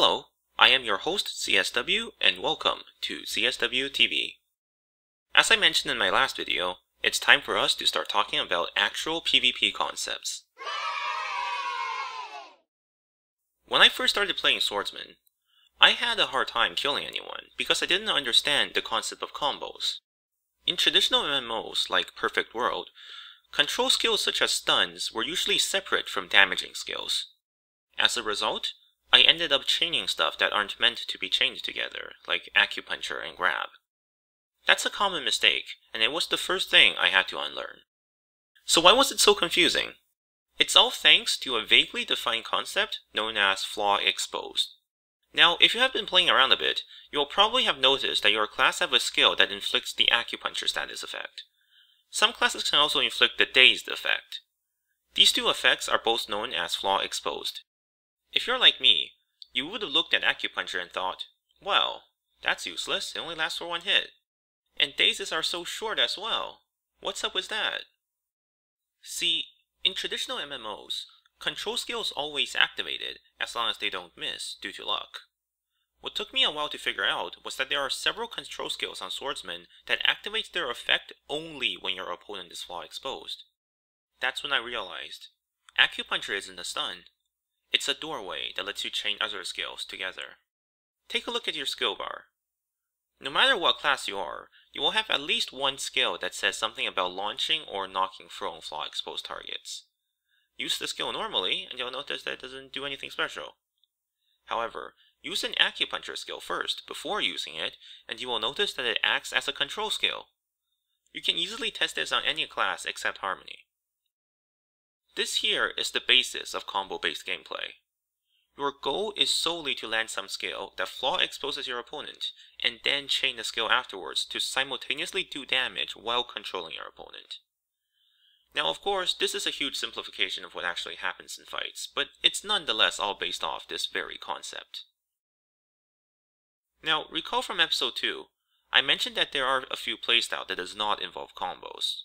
Hello, I am your host CSW and welcome to CSW TV. As I mentioned in my last video, it's time for us to start talking about actual PvP concepts. When I first started playing Swordsman, I had a hard time killing anyone because I didn't understand the concept of combos. In traditional MMOs like Perfect World, control skills such as stuns were usually separate from damaging skills. As a result, I ended up chaining stuff that aren't meant to be chained together, like acupuncture and grab. That's a common mistake, and it was the first thing I had to unlearn. So why was it so confusing? It's all thanks to a vaguely defined concept known as Flaw Exposed. Now, if you have been playing around a bit, you'll probably have noticed that your class have a skill that inflicts the acupuncture status effect. Some classes can also inflict the dazed effect. These two effects are both known as Flaw Exposed. If you're like me, you would have looked at acupuncture and thought, well, that's useless, it only lasts for one hit. And dazes are so short as well. What's up with that? See, in traditional MMOs, control skills always activated as long as they don't miss due to luck. What took me a while to figure out was that there are several control skills on Swordsman that activate their effect only when your opponent is Flaw Exposed. That's when I realized, acupuncture isn't a stun. It's a doorway that lets you chain other skills together. Take a look at your skill bar. No matter what class you are, you will have at least one skill that says something about launching or knocking prone Flaw Exposed targets. Use the skill normally, and you'll notice that it doesn't do anything special. However, use an acupuncture skill first, before using it, and you will notice that it acts as a control skill. You can easily test this on any class except Harmony. This here is the basis of combo-based gameplay. Your goal is solely to land some skill that Flaw exposes your opponent, and then chain the skill afterwards to simultaneously do damage while controlling your opponent. Now of course, this is a huge simplification of what actually happens in fights, but it's nonetheless all based off this very concept. Now, recall from episode 2, I mentioned that there are a few playstyles that does not involve combos.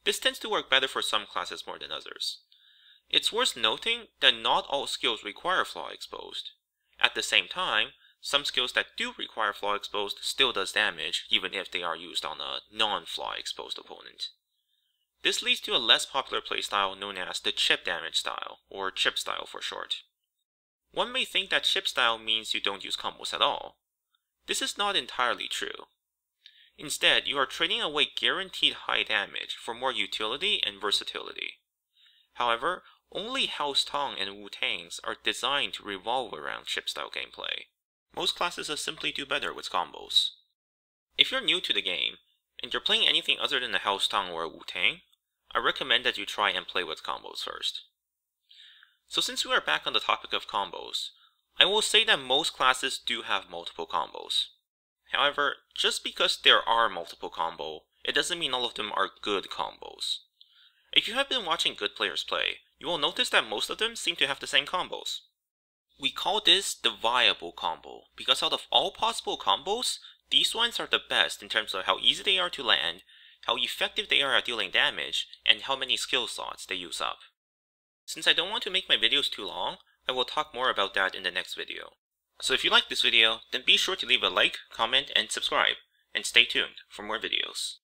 This tends to work better for some classes more than others. It's worth noting that not all skills require Flaw Exposed. At the same time, some skills that do require Flaw Exposed still does damage, even if they are used on a non-Flaw Exposed opponent. This leads to a less popular playstyle known as the chip damage style, or chip style for short. One may think that chip style means you don't use combos at all. This is not entirely true. Instead, you are trading away guaranteed high damage for more utility and versatility. However, only House Tong and Wu-Tangs are designed to revolve around chip style gameplay. Most classes just simply do better with combos. If you're new to the game, and you're playing anything other than a House Tong or a Wu-Tang, I recommend that you try and play with combos first. So since we are back on the topic of combos, I will say that most classes do have multiple combos. However, just because there are multiple combos, it doesn't mean all of them are good combos. If you have been watching good players play, you will notice that most of them seem to have the same combos. We call this the viable combo, because out of all possible combos, these ones are the best in terms of how easy they are to land, how effective they are at dealing damage, and how many skill slots they use up. Since I don't want to make my videos too long, I will talk more about that in the next video. So if you like this video, then be sure to leave a like, comment, and subscribe, and stay tuned for more videos.